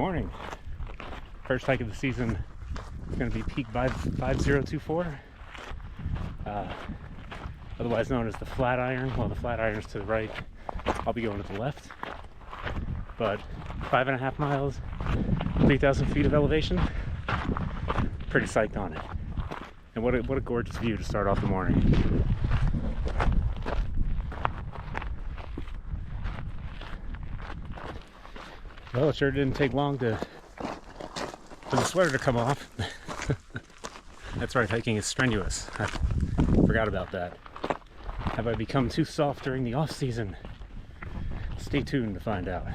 morning. First hike of the season is going to be Peak 5024, otherwise known as the Flatiron. Well, the Flatiron is to the right. I'll be going to the left. But 5.5 miles, 3,000 feet of elevation. Pretty psyched on it. And what a gorgeous view to start off the morning. Well, it sure didn't take long for the sweater to come off. That's right, hiking is strenuous. I forgot about that. Have I become too soft during the off-season? Stay tuned to find out.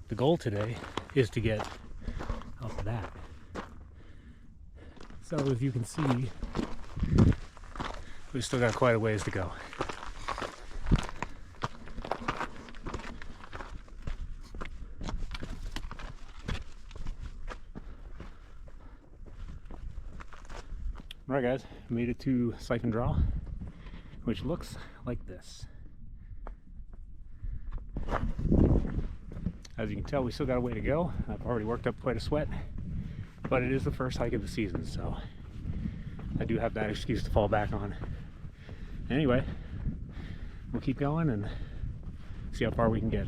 The goal today is to get up that. So as you can see, we've still got quite a ways to go. Alright guys, made it to Siphon Draw, which looks like this. As you can tell, we still got a way to go. I've already worked up quite a sweat, but it is the first hike of the season, so I do have that excuse to fall back on. Anyway, we'll keep going and see how far we can get.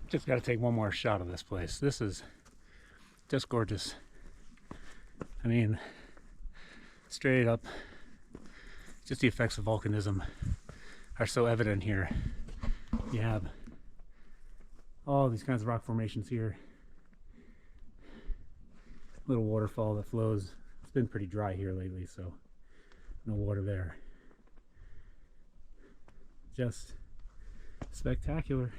Just got to take one more shot of this place. This is just gorgeous. I mean, straight up, just the effects of volcanism are so evident here. You have all these kinds of rock formations here. Little waterfall that flows. It's been pretty dry here lately, so no water there. Just spectacular.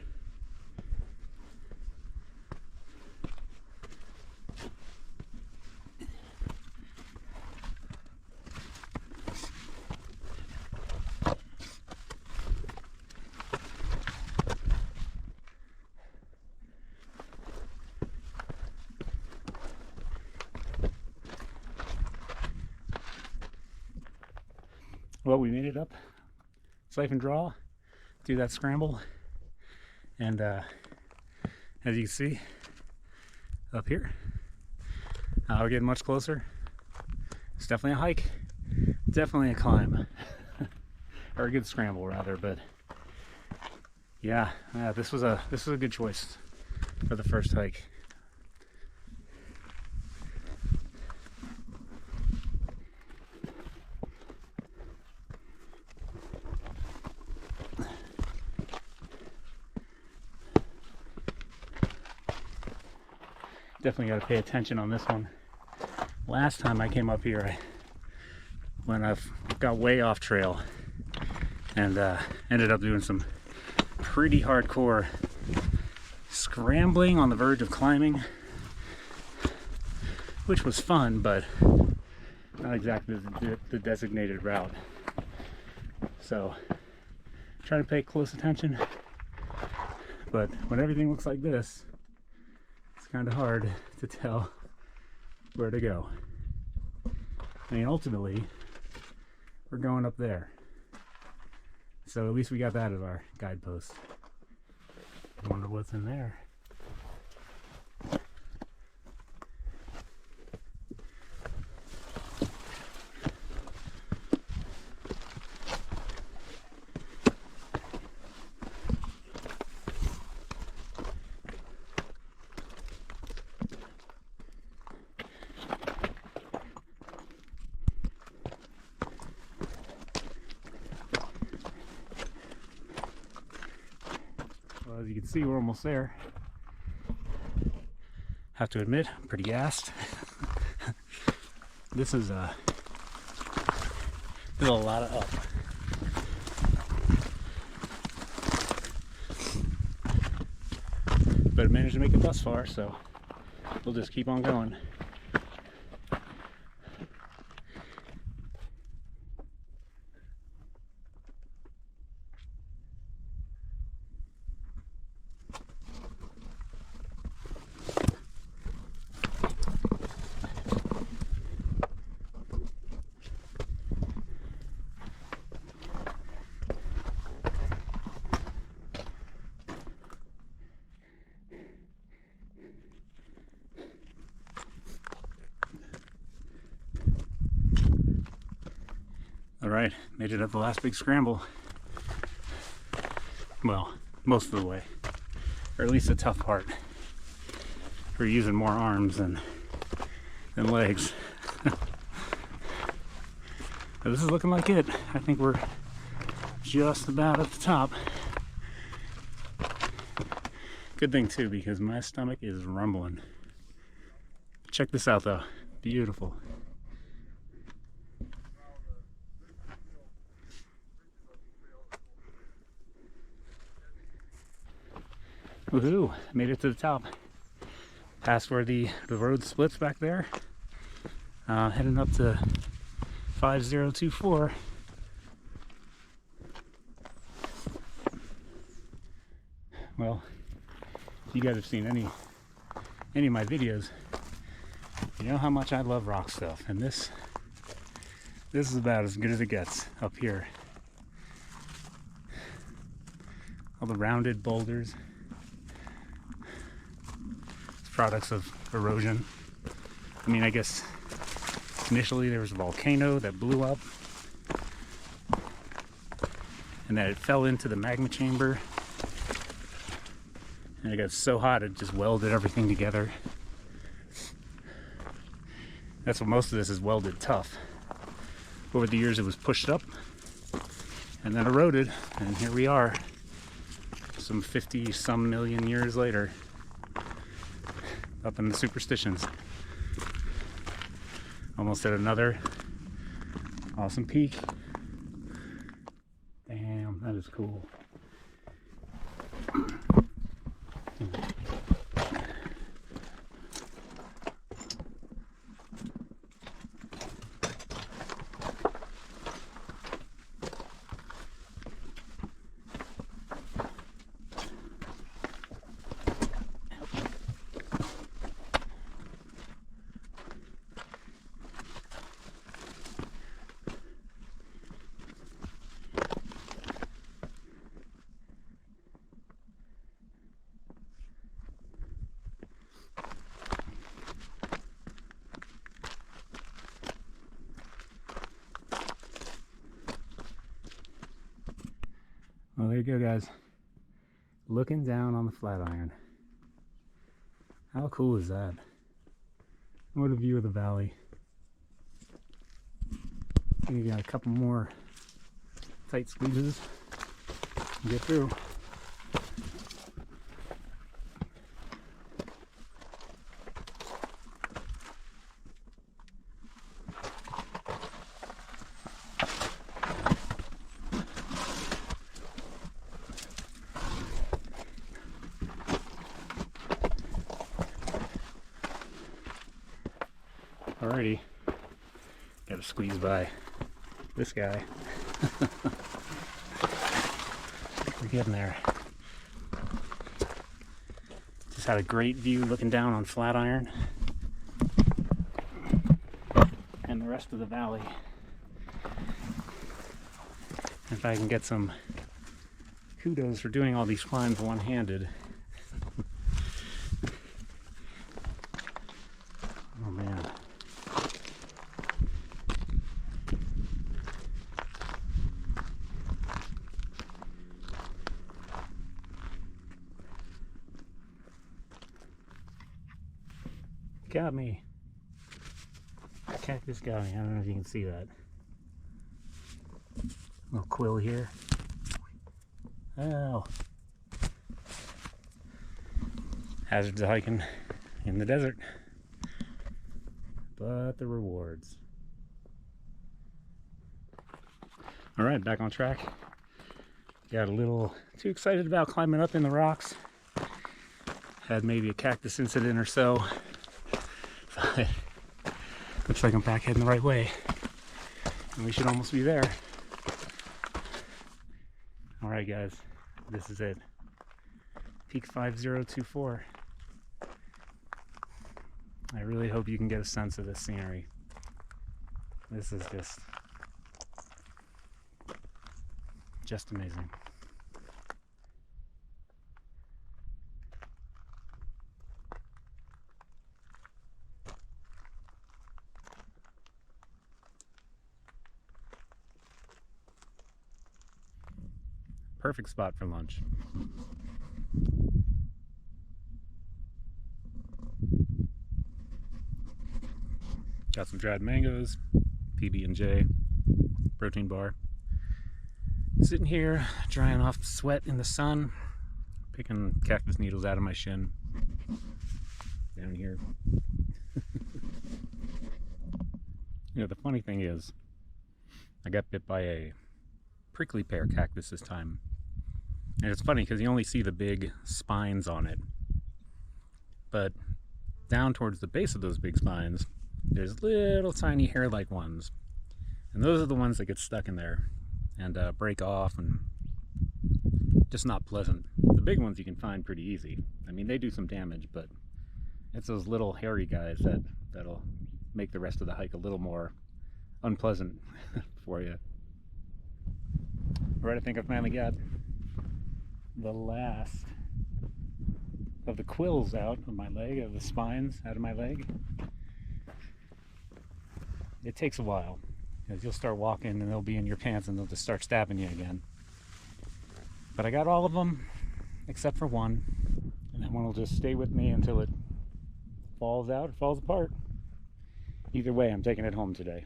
Well, we made it up Siphon Draw, do that scramble, and as you can see up here, we're getting much closer. It's definitely a hike, definitely a climb, or a good scramble rather. But yeah, this was a good choice for the first hike. Definitely got to pay attention on this one. Last time I came up here, I got way off trail and ended up doing some pretty hardcore scrambling on the verge of climbing, which was fun, but not exactly the designated route. So try to pay close attention, but when everything looks like this, kind of hard to tell where to go. I mean, ultimately, we're going up there. So at least we got that as our guidepost. I wonder what's in there. As you can see, we're almost there. Have to admit, I'm pretty gassed. This is a lot of up. But I managed to make it thus far, so we'll just keep on going. Alright, made it up the last big scramble. Well, most of the way. Or at least the tough part. We're using more arms than legs. But this is looking like it. I think we're just about at the top. Good thing too, because my stomach is rumbling. Check this out though. Beautiful. Woohoo! Made it to the top. Past where the road splits back there. Heading up to 5024. Well, if you guys have seen any of my videos, you know how much I love rock stuff, and this is about as good as it gets up here. All the rounded boulders, it's products of erosion. I mean, I guess initially there was a volcano that blew up, and then it fell into the magma chamber, and it got so hot it just welded everything together. That's what most of this is, welded tough. Over the years it was pushed up and then eroded, and here we are some 50 some million years later up in the Superstitions. Almost at another awesome peak. Damn, that is cool. Well, there you go, guys. Looking down on the Flatiron. How cool is that? What a view of the valley. I think you got a couple more tight squeezes to get through. Alrighty, gotta squeeze by this guy. We're getting there. Just had a great view looking down on Flatiron and the rest of the valley. If I can get some kudos for doing all these climbs one-handed. Oh man. Got me. Cactus got me. I don't know if you can see that. Little quill here. Oh. Hazards of hiking in the desert. But the rewards. Alright, back on track. Got a little too excited about climbing up in the rocks. Had maybe a cactus incident or so. But looks like I'm back heading the right way. And we should almost be there. Alright guys, this is it. Peak 5024. I really hope you can get a sense of this scenery. This is just amazing. Perfect spot for lunch. Got some dried mangoes, PB&J, protein bar. Sitting here, drying off sweat in the sun, picking cactus needles out of my shin. Down here. You know, the funny thing is, I got bit by a prickly pear cactus this time. And it's funny because you only see the big spines on it. But down towards the base of those big spines, there's little tiny hair-like ones. And those are the ones that get stuck in there and break off, and just not pleasant. The big ones you can find pretty easy. I mean, they do some damage, but it's those little hairy guys that'll make the rest of the hike a little more unpleasant for you. Alright, I think I finally got the last of the quills out of my leg, of the spines out of my leg. It takes a while, because you'll start walking and they'll be in your pants and they'll just start stabbing you again. But I got all of them except for one, and that one will just stay with me until it falls out or falls apart. Either way, I'm taking it home today.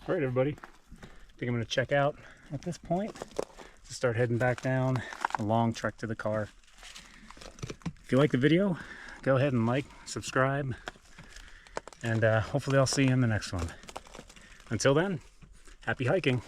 Alright everybody, I think I'm going to check out at this point to start heading back down a long trek to the car. If you like the video, go ahead and like, subscribe, and hopefully I'll see you in the next one. Until then, happy hiking!